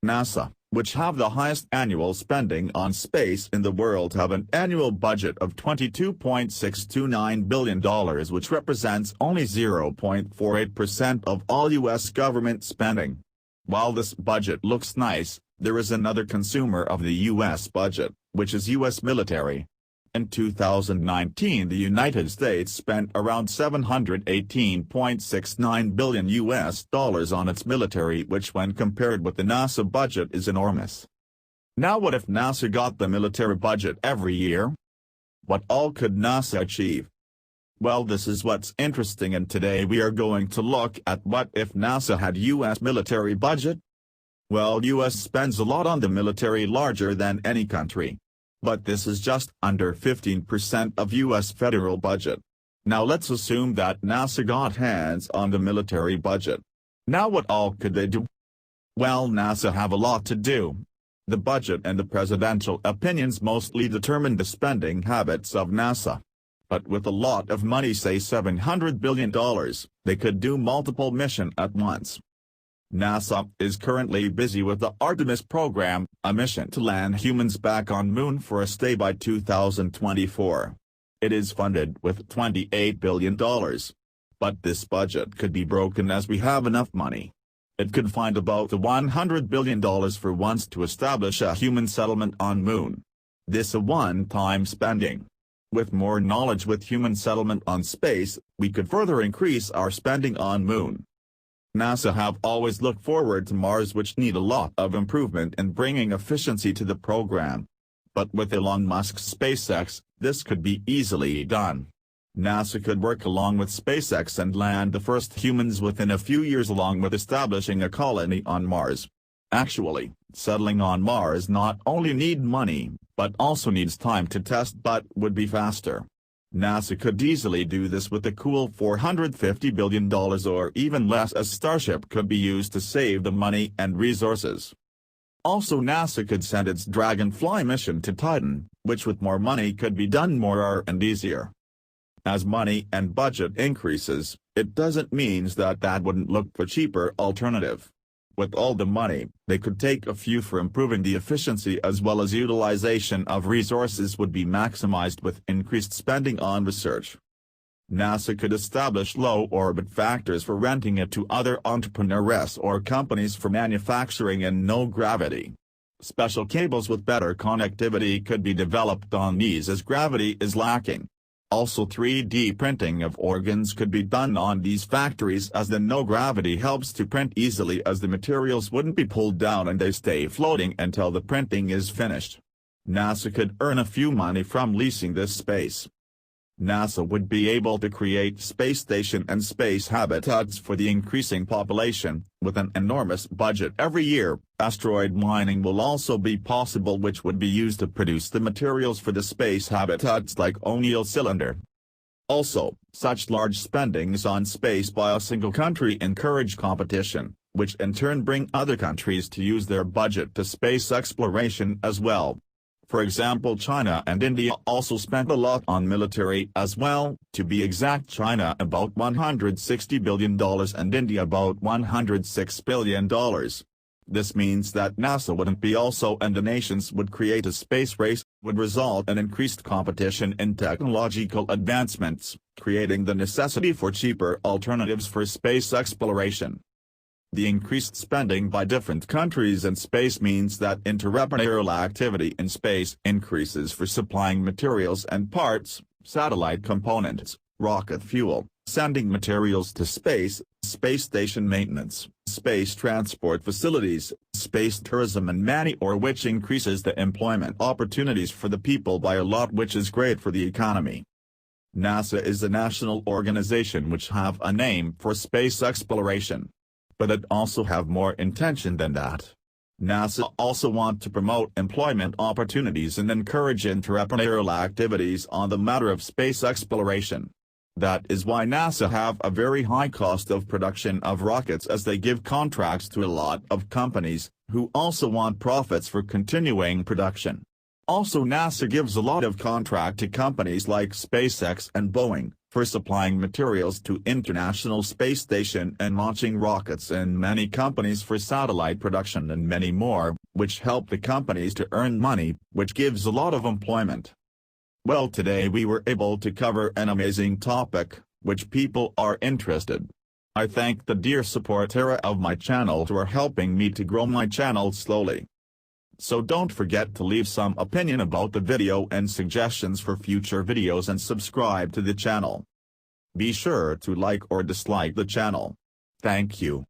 NASA, which have the highest annual spending on space in the world, have an annual budget of $22.629 billion, which represents only 0.48% of all U.S. government spending. While this budget looks nice, there is another consumer of the U.S. budget, which is U.S. military. In 2019, the United States spent around $718.69 billion on its military, which when compared with the NASA budget is enormous. Now what if NASA got the military budget every year? What all could NASA achieve? Well, this is what's interesting, and today we are going to look at what if NASA had U.S. military budget. Well, U.S. spends a lot on the military, larger than any country. But this is just under 15% of U.S. federal budget. Now let's assume that NASA got hands on the military budget. Now what all could they do? Well, NASA have a lot to do. The budget and the presidential opinions mostly determine the spending habits of NASA. But with a lot of money, say $700 billion, they could do multiple missions at once. NASA is currently busy with the Artemis program, a mission to land humans back on Moon for a stay by 2024. It is funded with $28 billion. But this budget could be broken, as we have enough money. It could find about the $100 billion for once to establish a human settlement on Moon. This a one-time spending. With more knowledge with human settlement on space, we could further increase our spending on Moon. NASA have always looked forward to Mars, which need a lot of improvement in bringing efficiency to the program. But with Elon Musk's Spacex, this could be easily done. NASA could work along with Spacex and land the first humans within a few years, along with establishing a colony on Mars. Actually, settling on Mars not only need money, but also needs time to test, but would be faster. NASA could easily do this with a cool $450 billion or even less, as Starship could be used to save the money and resources. Also, NASA could send its Dragonfly mission to Titan, which with more money could be done more and easier. As money and budget increases, it doesn't mean that wouldn't look for cheaper alternative. With all the money, they could take a few for improving the efficiency, as well as utilization of resources would be maximized with increased spending on research. NASA could establish low orbit factors for renting it to other entrepreneurs or companies for manufacturing in no gravity. Special cables with better connectivity could be developed on these, as gravity is lacking. Also, 3D printing of organs could be done on these factories, as the no gravity helps to print easily, as the materials wouldn't be pulled down and they stay floating until the printing is finished. NASA could earn a few money from leasing this space. NASA would be able to create space station and space habitats for the increasing population. With an enormous budget every year, asteroid mining will also be possible, which would be used to produce the materials for the space habitats like O'Neill cylinder. Also, such large spendings on space by a single country encourage competition, which in turn bring other countries to use their budget to space exploration as well. For example, China and India also spent a lot on military as well. To be exact, China about $160 billion and India about $106 billion. This means that NASA wouldn't be also, and the nations would create a space race, would result in increased competition in technological advancements, creating the necessity for cheaper alternatives for space exploration. The increased spending by different countries in space means that entrepreneurial activity in space increases for supplying materials and parts, satellite components, rocket fuel, sending materials to space, space station maintenance, space transport facilities, space tourism, and many more, which increases the employment opportunities for the people by a lot, which is great for the economy. NASA is a national organization which have a name for space exploration. But it also have more intention than that. NASA also want to promote employment opportunities and encourage entrepreneurial activities on the matter of space exploration. That is why NASA have a very high cost of production of rockets, as they give contracts to a lot of companies, who also want profits for continuing production. Also, NASA gives a lot of contract to companies like Spacex and Boeing, for supplying materials to International Space Station and launching rockets, and many companies for satellite production and many more, which help the companies to earn money, which gives a lot of employment. Well, today we were able to cover an amazing topic, which people are interested. I thank the dear supporters of my channel who are helping me to grow my channel slowly. So don't forget to leave some opinion about the video and suggestions for future videos and subscribe to the channel. Be sure to like or dislike the channel. Thank you.